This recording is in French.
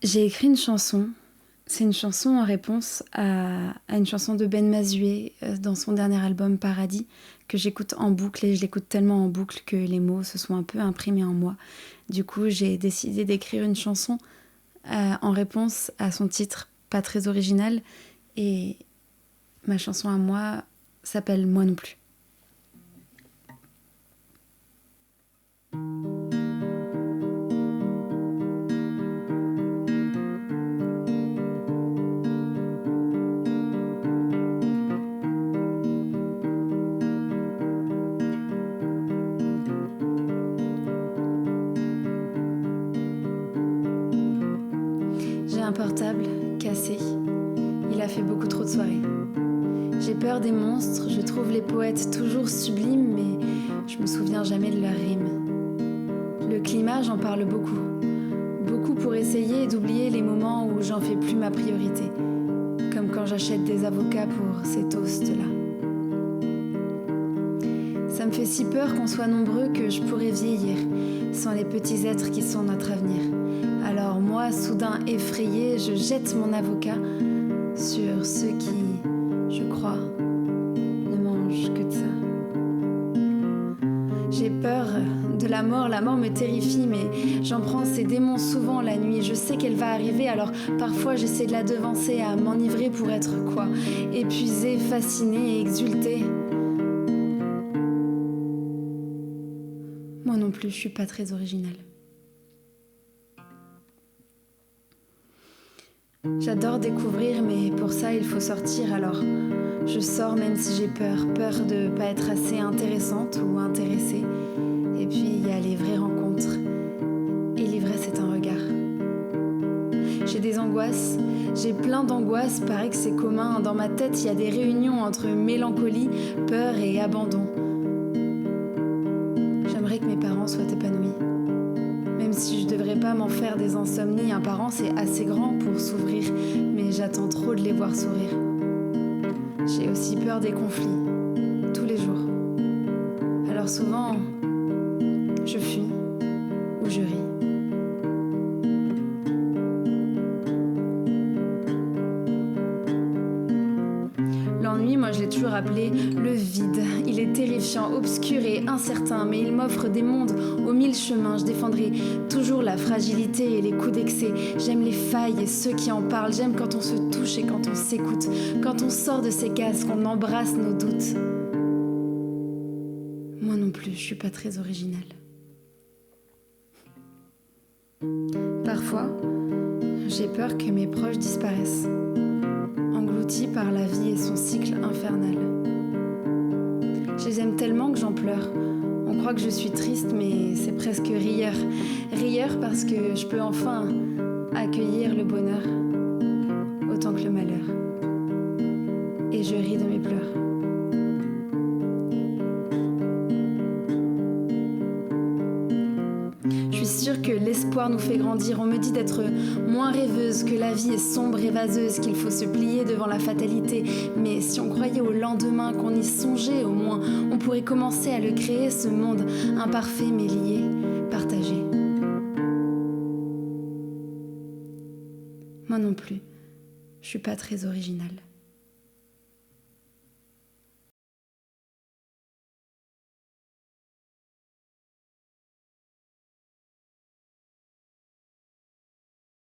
J'ai écrit une chanson. C'est une chanson en réponse à une chanson de Ben Mazué dans son dernier album Paradis, que j'écoute en boucle et je l'écoute tellement en boucle que les mots se sont un peu imprimés en moi. Du coup, j'ai décidé d'écrire une chanson en réponse à son titre pas très original, et ma chanson à moi s'appelle Moi non plus. J'ai un portable cassé, il a fait beaucoup trop de soirées. J'ai peur des monstres, je trouve les poètes toujours sublimes, mais je me souviens jamais de leurs rimes. Le climat, j'en parle beaucoup. Beaucoup pour essayer d'oublier les moments où j'en fais plus ma priorité. Comme quand j'achète des avocats pour ces toasts-là. Ça me fait si peur qu'on soit nombreux que je pourrais vieillir, sans les petits êtres qui sont notre avenir. Alors moi, soudain effrayée, je jette mon avocat sur ceux qui, je crois, ne mangent que de ça. J'ai peur de la mort me terrifie, mais j'en prends ces démons souvent la nuit. Je sais qu'elle va arriver, alors parfois j'essaie de la devancer, à m'enivrer pour être quoi, épuisée, fascinée et exultée. Moi non plus, je suis pas très originale. J'adore découvrir, mais pour ça il faut sortir, alors je sors même si j'ai peur. Peur de pas être assez intéressante ou intéressée. Et puis il y a les vraies rencontres. Et l'ivresse est un regard. J'ai des angoisses, j'ai plein d'angoisses, paraît que c'est commun. Dans ma tête, il y a des réunions entre mélancolie, peur et abandon. J'aimerais que mes parents soient épanouis. Même si je devrais pas m'en faire des insomnies, un parent c'est assez grand pour s'ouvrir, mais j'attends trop de les voir sourire. J'ai aussi peur des conflits, tous les jours. Alors souvent, je fuis ou je ris. L'ennui, moi je l'ai toujours appelé le vide. Il est terrifiant, obscur et incertain, mais il m'offre des mondes aux mille chemins. Je défendrai toujours la fragilité et les coups d'excès. J'aime les failles et ceux qui en parlent. J'aime quand on se touche et quand on s'écoute, quand on sort de ses cases, qu'on embrasse nos doutes. Moi non plus, je suis pas très originale. Parfois, j'ai peur que mes proches disparaissent, engloutis par la vie et son cycle infernal. Je les aime tellement que j'en pleure. On croit que je suis triste, mais c'est presque rieur. Rieur parce que je peux enfin accueillir le bonheur autant que le malheur. Et je ris de mes pleurs. Je suis sûre que l'espoir nous fait grandir. On me dit d'être moins rêveuse, que la vie est sombre et vaseuse, qu'il faut se plier devant la fatalité. Mais si on croyait au lendemain, qu'on y songeait au moins, on pourrait commencer à le créer, ce monde imparfait mais lié, partagé. Moi non plus, je suis pas très originale.